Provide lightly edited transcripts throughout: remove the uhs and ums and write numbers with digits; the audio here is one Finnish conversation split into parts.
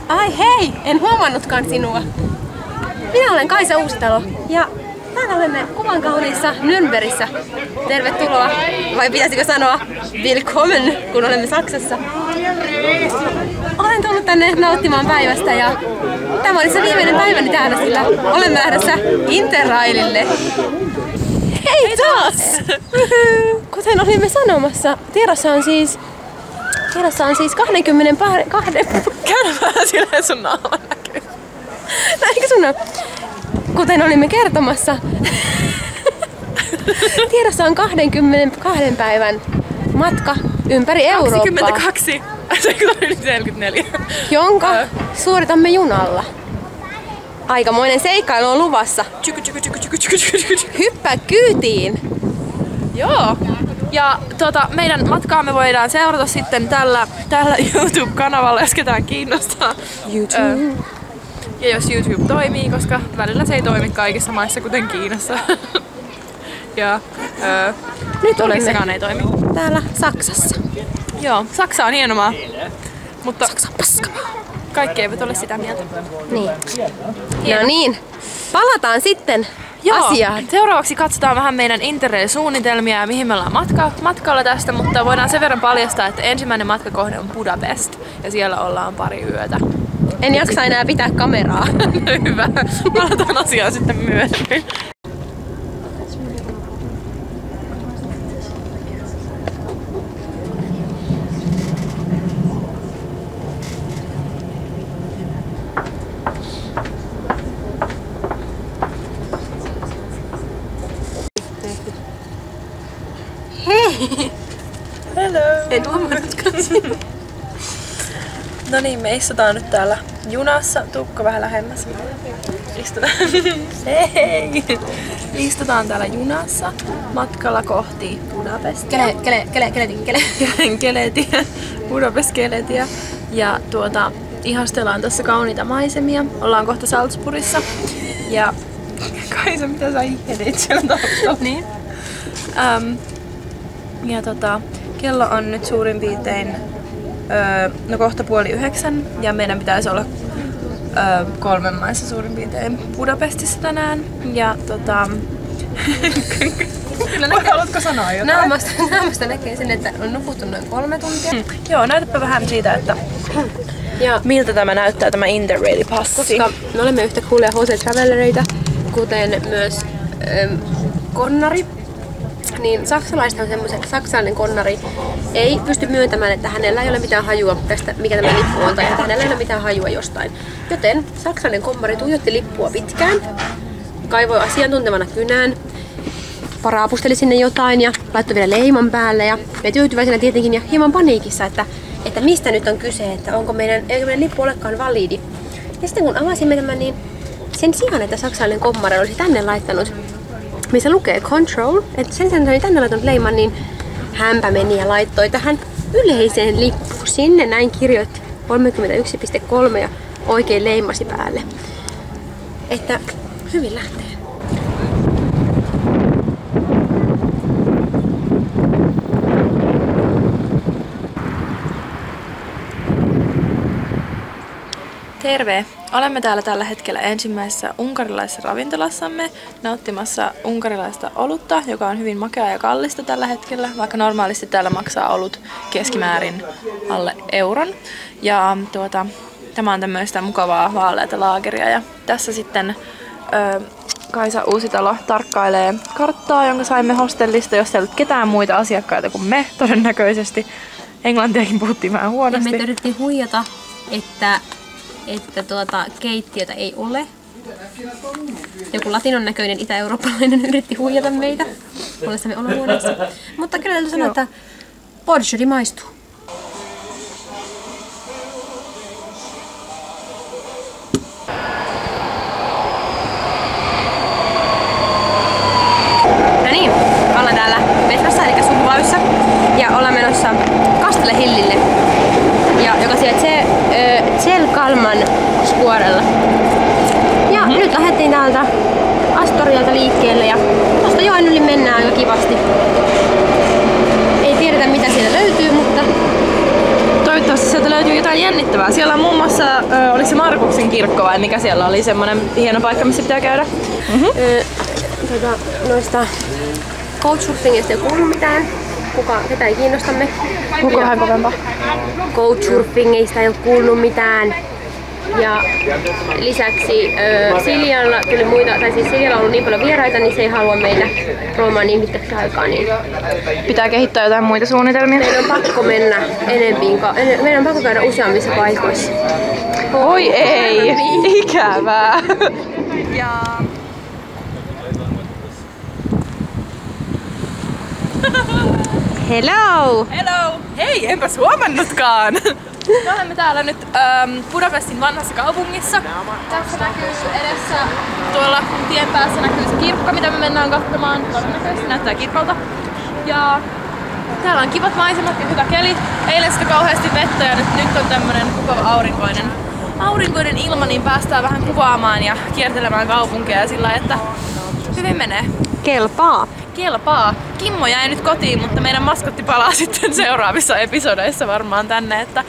Ai hei, en huomannutkaan sinua. Minä olen Kaisa Uusitalo ja täällä olemme kuvan kauniissa Nürnbergissä. Tervetuloa, vai pitäisikö sanoa willkommen, kun olemme Saksassa. Olen tullut tänne nauttimaan päivästä ja tämä oli se viimeinen päiväni täällä, sillä olemme lähdössä Interrailille. Hei taas! Kuten olimme sanomassa, tiedossa on siis 22... Käydä vähän silleen sun naama näkyy. Näinkö sun? Kuten olimme kertomassa, tiedossa on 22 päivän matka ympäri Eurooppaa. 22. Se on yli 44. Jonka suoritamme junalla. Aikamoinen seikkailu on luvassa. Hyppää kyytiin! Joo. Ja meidän matkaamme voidaan seurata sitten tällä YouTube-kanavalla, jos ketään kiinnostaa. YouTube. Ja jos YouTube toimii, koska välillä se ei toimi kaikissa maissa, kuten Kiinassa. Ja nyt olemme ei toimi. täällä Saksassa. Joo, Saksa on hieno maa. Mutta Saksa on paskamaa. kaikki eivät ole sitä mieltä. Niin. No niin, palataan sitten asiaan. Seuraavaksi katsotaan vähän meidän Interrail-suunnitelmia ja mihin me ollaan matkalla tästä, mutta voidaan sen verran paljastaa, että ensimmäinen matkakohde on Budapest ja siellä ollaan pari yötä. En jaksa enää pitää kameraa. Hyvä. Palataan asiaan sitten myöhemmin. Hei! Hello! En huomannutkaan sinua. No niin, me istutaan nyt täällä junassa. Tuukko vähän lähemmäs. Hei! Istutaan täällä junassa matkalla kohti Budapestia. Keletiä. Budapest-Keletiä. Ja ihastellaan tässä kauniita maisemia. Ollaan kohta Salzburgissa. Ja Kaisa, mitä sä ihmetit siellä taustalla? Niin. Ja kello on nyt suurin piirtein kohta 8:30 ja meidän pitäisi olla 3 maissa suurin piirtein Budapestissa tänään. Ja Kyllä haluatko sanoa jotain? Naamasta näkee sen, että on nukuttu noin 3 tuntia. Joo, näytäpä vähän siitä, että ja miltä tämä näyttää, tämä Interrail-passi. koska me olemme yhtä coolia HC-travelereita, kuten myös konnari, niin saksalainen konnari ei pysty myöntämään, että hänellä ei ole mitään hajua tästä, mikä tämä lippu on, tai että hänellä ei ole mitään hajua jostain. Joten saksalainen konnari tuijotti lippua pitkään, kaivoi asiantuntevana kynään, paraapusteli sinne jotain ja laittoi vielä leiman päälle. Ja me tyytyväisenä tietenkin ja hieman paniikissa, että mistä nyt on kyse, että eikö meidän lippu olekaan validi. Ja sitten kun avasimme tämän, niin sen sijaan, että saksalainen kommari olisi tänne laittanut, missä lukee control, että sen sijaan, että oli tänne laittanut leiman, niin hänpä meni ja laittoi tähän yleiseen lippuun. Sinne näin kirjoitti 31.3 ja oikein leimasi päälle. Että hyvin lähtee. Terve! Olemme täällä tällä hetkellä ensimmäisessä unkarilaisessa ravintolassamme nauttimassa unkarilaista olutta, joka on hyvin makeaa ja kallista tällä hetkellä, vaikka normaalisti täällä maksaa olut keskimäärin alle euron. Ja tämä on tämmöistä mukavaa vaaleata laageria ja tässä sitten Kaisa Uusitalo tarkkailee karttaa, jonka saimme hostellista, jossa ei ollut ketään muita asiakkaita kuin me todennäköisesti. Englantiakin puhuttiin vähän huonosti. Ja me yritettiin huijata, että keittiötä ei ole. Joku latinon näköinen itä-eurooppalainen yritti huijata meitä ollessamme olohuoneessa. Mutta kyllä täytyy sanoa, että Porsche maistuu. No niin, ollaan täällä metrossa tälle hillille, ja joka sijaitsee Tselkalman skuorella. Ja nyt lähdettiin täältä Astorialta liikkeelle ja tuosta joen yli mennään aika kivasti. Ei tiedetä mitä siellä löytyy, mutta toivottavasti sieltä löytyy jotain jännittävää. Siellä on muun muassa, oliko se Markuksen kirkko vai mikä siellä oli, semmonen hieno paikka, missä pitää käydä? Noista couchsurfingista ei kuulu mitään. Ketä ei kiinnostamme. Kuka vähän kovempaa? Couchsurfingeista ei ole kuullut mitään. Ja lisäksi Siljalla tuli muita, tai siis Siljalla on ollut niin paljon vieraita, niin se ei halua meitä Roomaan niin pitkäksi aikaa. Niin pitää kehittää jotain muita suunnitelmia. meidän on pakko mennä enempiin, meidän on pakko käydä useammissa paikoissa. Oi ei! Ikävää! Ja... Hello! Hello! Hei, enpäs huomannutkaan! Me olemme täällä nyt Budapestin vanhassa kaupungissa. Tässä näkyy edessä, tuolla tien päässä näkyy se kirkko, mitä me mennään katsomaan. Todennäköisesti näyttää kirkolta. Ja täällä on kivat maisemat ja hyvä keli. Eilen sitä kauheasti vettä ja nyt on tämmönen mukava aurinkoinen ilma, niin päästään vähän kuvaamaan ja kiertelemään kaupunkia sillä, että hyvin menee. Kelpaa. Kimmo jäi nyt kotiin, mutta meidän maskotti palaa sitten seuraavissa episodeissa varmaan tänne, että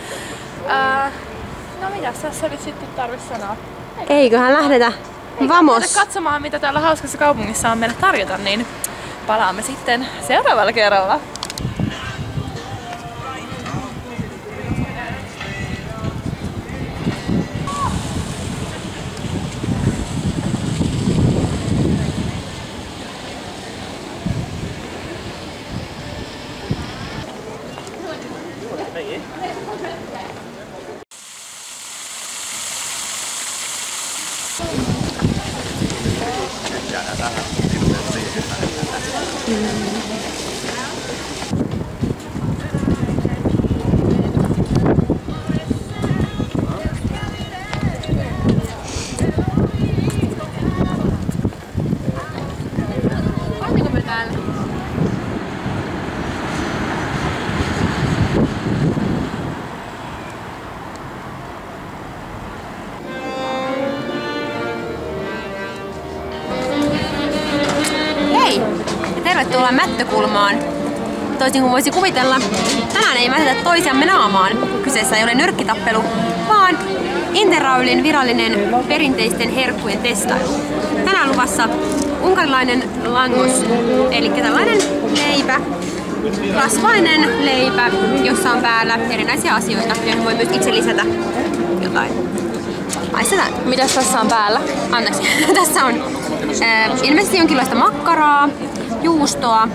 no mitäs tässä nyt sitten tarvitsi sanoa? Eiköhän lähdetä. Vamos! Katsomaan mitä täällä hauskassa kaupungissa on meille tarjota, niin palaamme sitten seuraavalla kerralla. Tervetuloa Mättökulmaan. Toisin kuin voisi kuvitella, tänään ei mätetä toisiamme naamaan. Kyseessä ei ole nyrkkitappelu, vaan Interrailin virallinen perinteisten herkkujen testailu. Tänään luvassa unkarilainen langos, eli tällainen leipä, rasvainen leipä, jossa on päällä erinäisiä asioita, joihin voi myös itse lisätä jotain. Maistetaan. Mitäs tässä on päällä? Anteeksi. Tässä on ilmeisesti jonkinlaista makkaraa, juustoa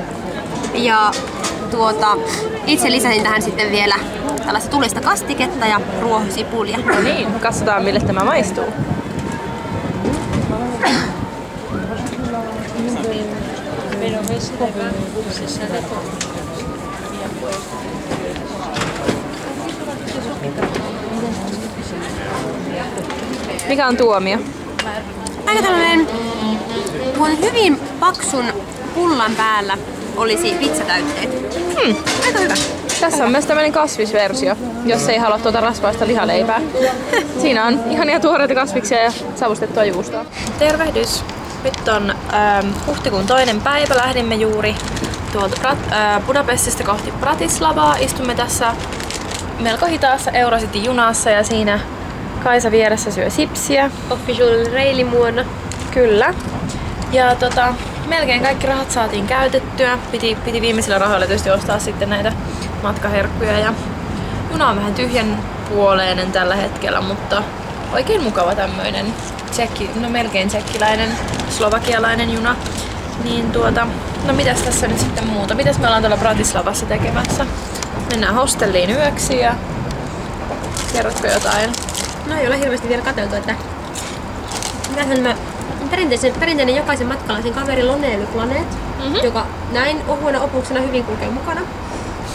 ja itse lisäsin tähän sitten vielä tällaista tulista kastiketta ja ruohosipulia. No niin, katsotaan mille tämä maistuu. Mikä on tuomio? Aika tällainen, kun hyvin paksun pullan päällä olisi pizzatäytteet. Aika hyvä. Tässä on myös tämmöinen kasvisversio, jos ei halua tuota rasvaista lihaleipää. Siinä on ihania tuoreita kasviksia ja savustettua juustoa. Tervehdys! Nyt on huhtikuun 2. päivä. Lähdimme juuri tuolta Budapestista kohti Bratislavaa. Istumme tässä melko hitaassa Eurocity-junassa ja siinä Kaisa vieressä syö sipsiä. Official reilimuona. Kyllä. Ja melkein kaikki rahat saatiin käytettyä. Piti viimeisillä rahoilla tietysti ostaa sitten näitä matkaherkkuja. Ja juna on vähän tyhjänpuoleinen tällä hetkellä, mutta oikein mukava tämmöinen melkein tsekkiläinen, slovakialainen juna. Niin no mitäs tässä nyt sitten muuta? Mitäs me ollaan tuolla Bratislavassa tekemässä? Mennään hostelliin yöksi ja kerrotko jotain? No ei ole hirveästi vielä katseltu, että mitähän mä perinteinen jokaisen matkalaisen kaveri Lonely Planet, joka näin ohuena opuksena hyvin kulkee mukana.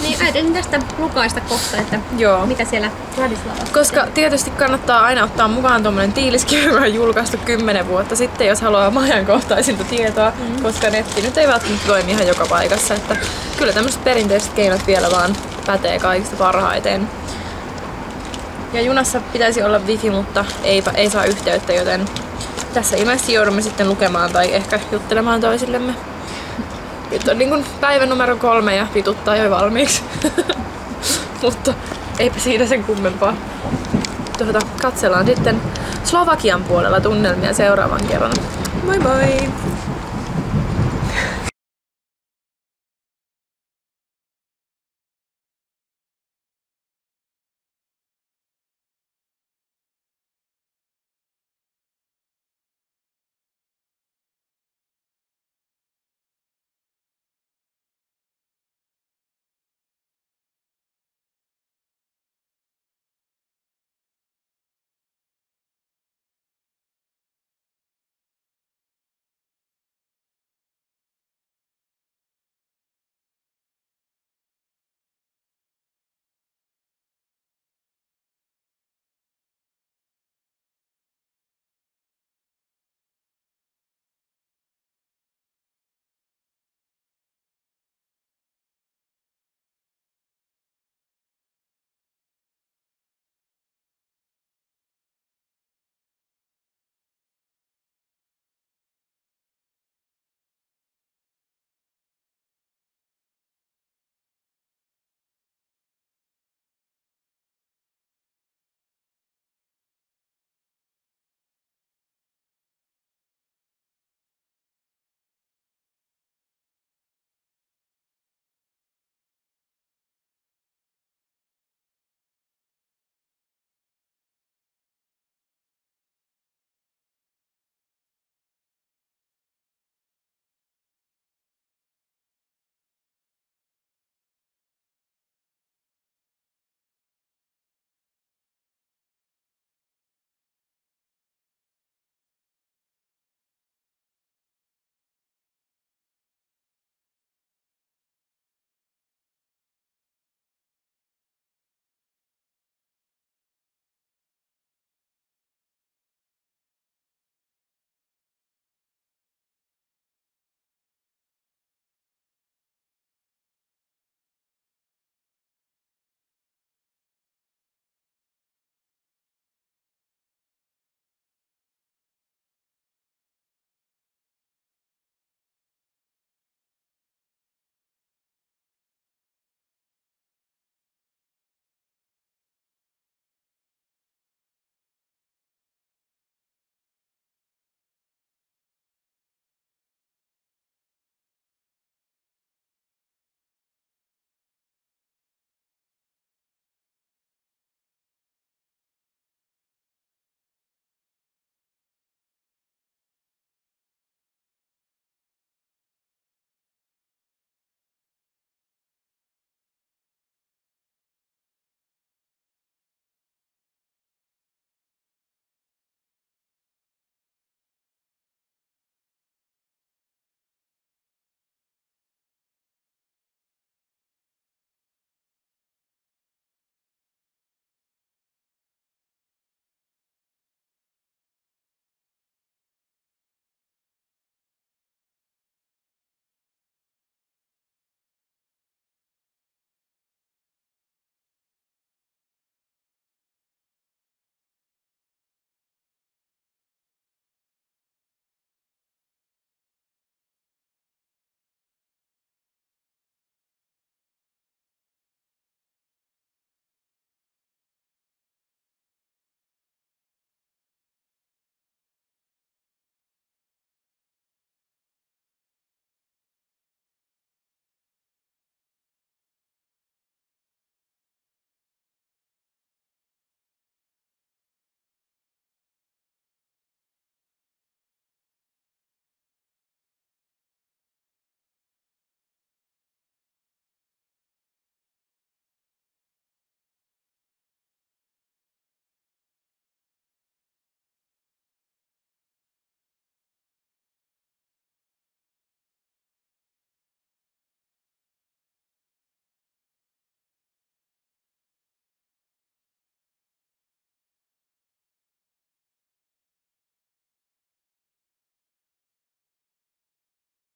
Niin ajattelin tästä lukaista kohta, että Joo. mitä siellä Vladislavassa. Koska tietysti kannattaa aina ottaa mukaan tuommoinen tiiliskirja, joka on julkaistu 10 vuotta sitten, jos haluaa ajankohtaisinta tietoa, koska netti nyt ei välttämättä toimi ihan joka paikassa. Että kyllä tämmöiset perinteiset keinot vielä vaan pätee kaikista parhaiten. Ja junassa pitäisi olla wifi, mutta ei saa yhteyttä, joten tässä ilmeisesti joudumme sitten lukemaan tai ehkä juttelemaan toisillemme. Nyt on niin kuin päivä numero 3 ja vituttaa jo valmiiksi. Mutta eipä siinä sen kummempaa. Katsellaan sitten Slovakian puolella tunnelmia seuraavan kerran. Moi moi!